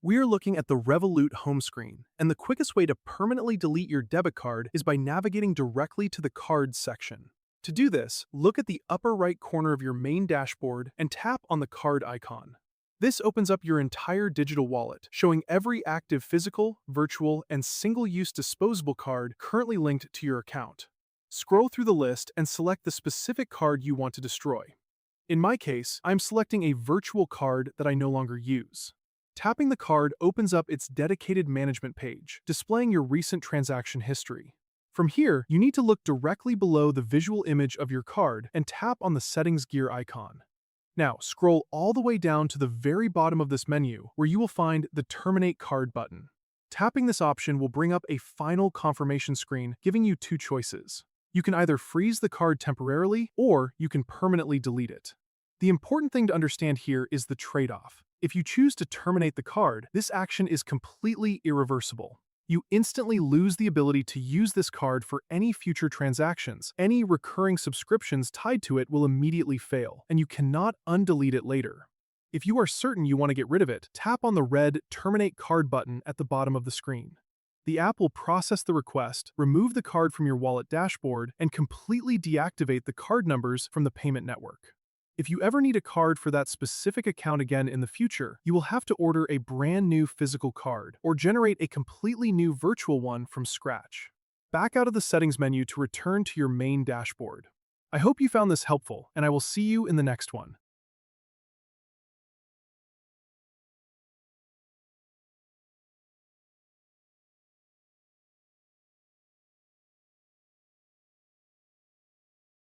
We're looking at the Revolut home screen, and the quickest way to permanently delete your debit card is by navigating directly to the Cards section. To do this, look at the upper right corner of your main dashboard and tap on the card icon. This opens up your entire digital wallet, showing every active physical, virtual, and single-use disposable card currently linked to your account. Scroll through the list and select the specific card you want to destroy. In my case, I'm selecting a virtual card that I no longer use. Tapping the card opens up its dedicated management page, displaying your recent transaction history. From here, you need to look directly below the visual image of your card and tap on the Settings gear icon. Now, scroll all the way down to the very bottom of this menu, where you will find the Terminate Card button. Tapping this option will bring up a final confirmation screen, giving you two choices. You can either freeze the card temporarily, or you can permanently delete it. The important thing to understand here is the trade-off. If you choose to terminate the card, this action is completely irreversible. You instantly lose the ability to use this card for any future transactions. Any recurring subscriptions tied to it will immediately fail, and you cannot undelete it later. If you are certain you want to get rid of it, tap on the red Terminate Card button at the bottom of the screen. The app will process the request, remove the card from your wallet dashboard, and completely deactivate the card numbers from the payment network. If you ever need a card for that specific account again in the future, you will have to order a brand new physical card or generate a completely new virtual one from scratch. Back out of the settings menu to return to your main dashboard. I hope you found this helpful, and I will see you in the next one.